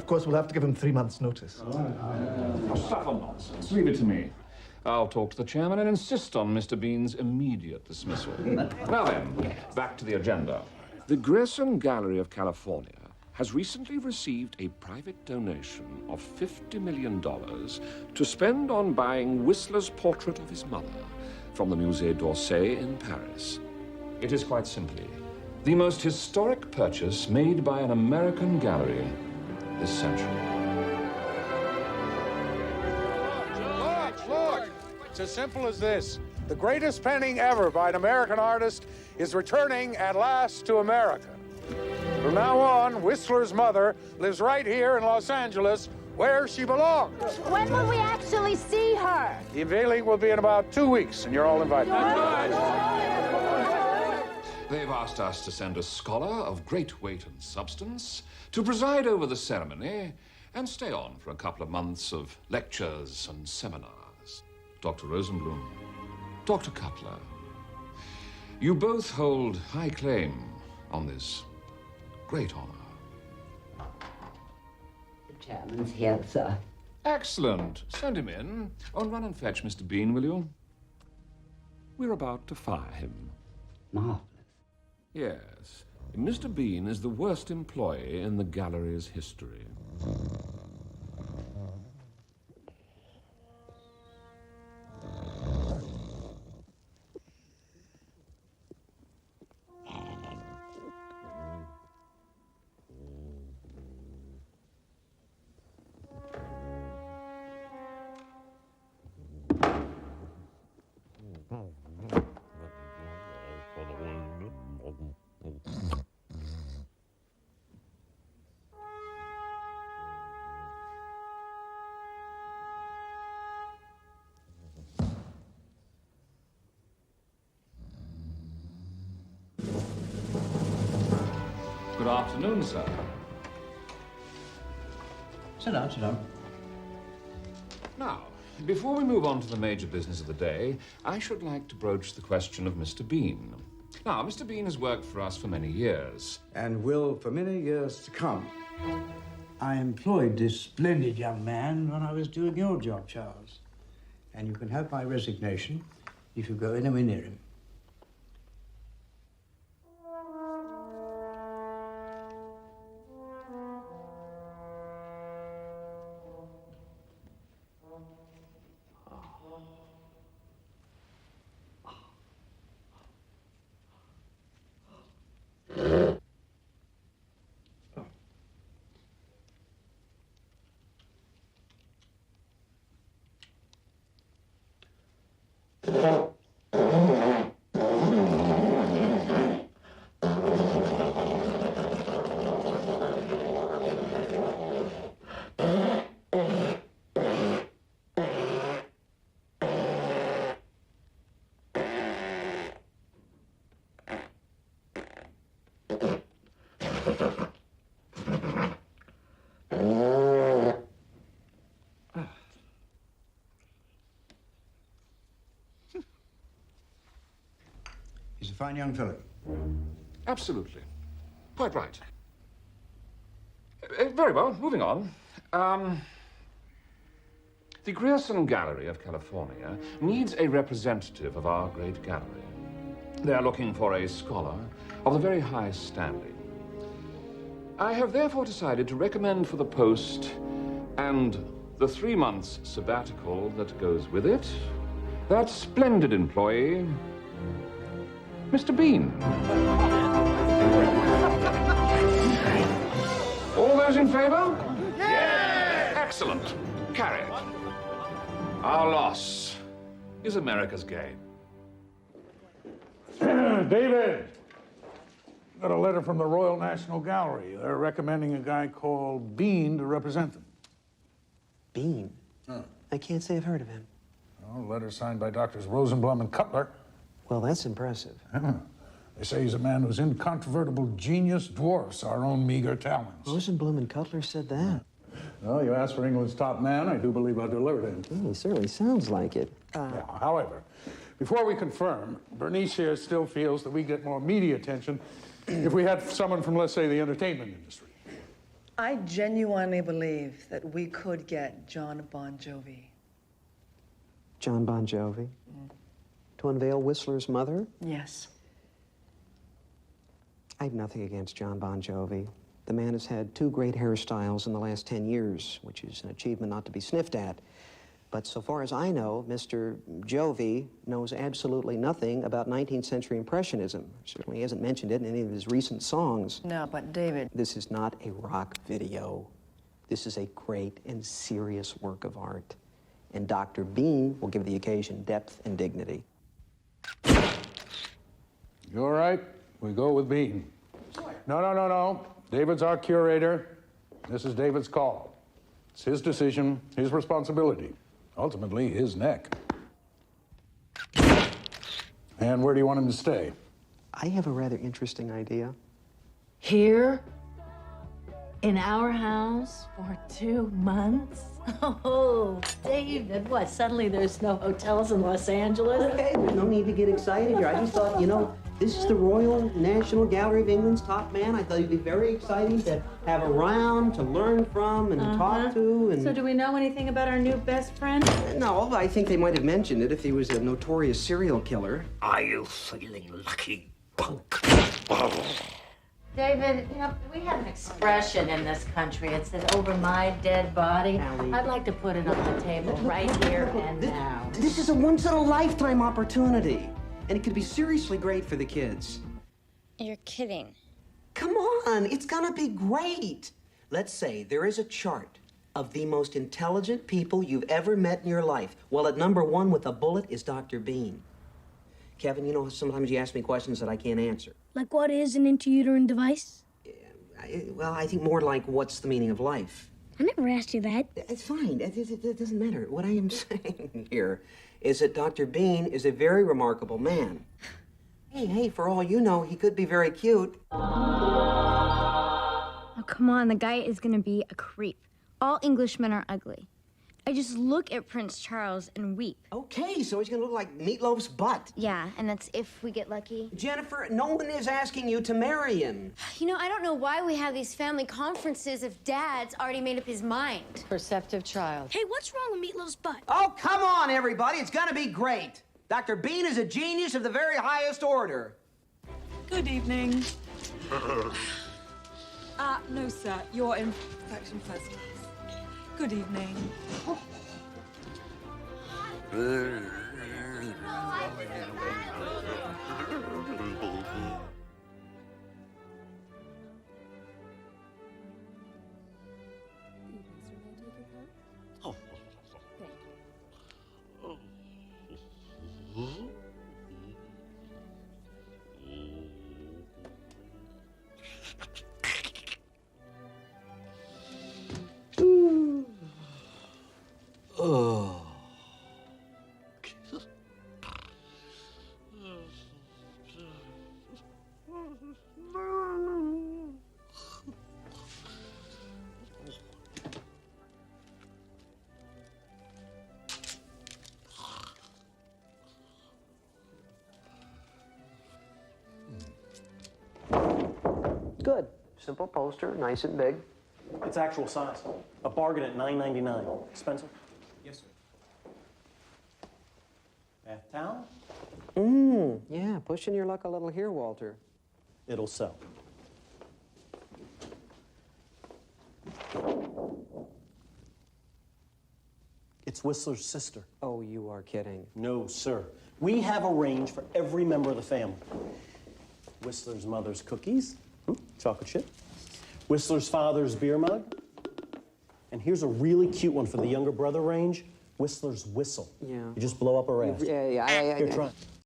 course, we'll have to give him 3 months' notice. Stuff and nonsense. Leave it to me. I'll talk to the chairman and insist on Mr. Bean's immediate dismissal. Now then, back to the agenda. The Grierson Gallery of California has recently received a private donation of $50 million to spend on buying Whistler's portrait of his mother from the Musée d'Orsay in Paris. It is quite simply the most historic purchase made by an American gallery this century. Look! It's as simple as this. The greatest painting ever by an American artist is returning at last to America. From now on, Whistler's mother lives right here in Los Angeles, where she belongs. When will we actually see her? The unveiling will be in about 2 weeks, and you're all invited. They've asked us to send a scholar of great weight and substance to preside over the ceremony and stay on for a couple of months of lectures and seminars. Dr. Rosenblum, Dr. Cutler, you both hold high claim on this great honor. The chairman's here, sir. Excellent. Send him in. Oh, and run and fetch Mr. Bean, will you? We're about to fire him. Marvelous. Yes. Mr. Bean is the worst employee in the gallery's history. Good afternoon, sir. Sit down, sit down. Now, before we move on to the major business of the day, I should like to broach the question of Mr. Bean. Now, Mr. Bean has worked for us for many years. And will for many years to come. I employed this splendid young man when I was doing your job, Charles. And you can have my resignation if you go anywhere near him. He's a fine young fellow. Absolutely. Quite right. Very well, moving on. The Grierson Gallery of California needs a representative of our great gallery. They're looking for a scholar of the very highest standing. I have therefore decided to recommend for the post and the 3 months sabbatical that goes with it, that splendid employee, Mr. Bean. All those in favor? Yes! Excellent. Carried. Our loss is America's gain. David, got a letter from the Royal National Gallery. They're recommending a guy called Bean to represent them. Bean? Huh. I can't say I've heard of him. Well, letter signed by Doctors Rosenblum and Cutler. Well, that's impressive. They say he's a man whose incontrovertible genius dwarfs our own meager talents. Rosenblum and Cutler said that. Well, you asked for England's top man. I do believe I'll deliver to him. He certainly sounds like it. Yeah, however, before we confirm, Bernice here still feels that we get more media attention if we had someone from, let's say, the entertainment industry. I genuinely believe that we could get John Bon Jovi. John Bon Jovi? To unveil Whistler's mother? Yes. I have nothing against John Bon Jovi. The man has had 2 great hairstyles in the last 10 years, which is an achievement not to be sniffed at. But so far as I know, Mr. Jovi knows absolutely nothing about 19th century Impressionism. Certainly he hasn't mentioned it in any of his recent songs. No, but David... This is not a rock video. This is a great and serious work of art. And Dr. Bean will give the occasion depth and dignity. You all right? We go with Bean. No. David's our curator. This is David's call. It's his decision, his responsibility. Ultimately, his neck. And where do you want him to stay? I have a rather interesting idea. Here? In our house? For 2 months? Oh, David, what? Suddenly there's no hotels in Los Angeles? Okay, there's no need to get excited here. I just thought, you know, this is the Royal National Gallery of England's top man. I thought it'd be very exciting to have around, to learn from, and talk to, and... So do we know anything about our new best friend? No, I think they might have mentioned it if he was a notorious serial killer. Are you feeling lucky, punk? David, you know, we have an expression in this country. It says, over my dead body. Allie. I'd like to put it on the table right here and now. This is a once-in-a-lifetime opportunity, and it could be seriously great for the kids. You're kidding. Come on, it's gonna be great. Let's say there is a chart of the most intelligent people you've ever met in your life. Well, at number 1 with a bullet is Dr. Bean. Kevin, you know, sometimes you ask me questions that I can't answer. Like what is an intrauterine device? Well, I think more like, what's the meaning of life? I never asked you that. It's fine. It doesn't matter. What I am saying here is that Dr. Bean is a very remarkable man. Hey, for all you know, he could be very cute. Oh, come on. The guy is gonna be a creep. All Englishmen are ugly. I just look at Prince Charles and weep. Okay, so he's gonna look like Meatloaf's butt. Yeah, and that's if we get lucky. Jennifer, no one is asking you to marry him. You know, I don't know why we have these family conferences if Dad's already made up his mind. Perceptive child. Hey, what's wrong with Meatloaf's butt? Oh, come on, everybody. It's gonna be great. Dr. Bean is a genius of the very highest order. Good evening. No, sir. You're in section first class. Good evening. Oh. Good. Simple poster, nice and big. It's actual size. A bargain at $9.99. Spencer? Yes, sir. Bath towel? Yeah, pushing your luck a little here, Walter. It'll sell. It's Whistler's sister. Oh, you are kidding. No, sir. We have a range for every member of the family. Whistler's mother's cookies, chocolate chip. Whistler's father's beer mug. And here's a really cute one for the younger brother range, Whistler's whistle. Yeah. You just blow up a raft. Yeah. Here, try.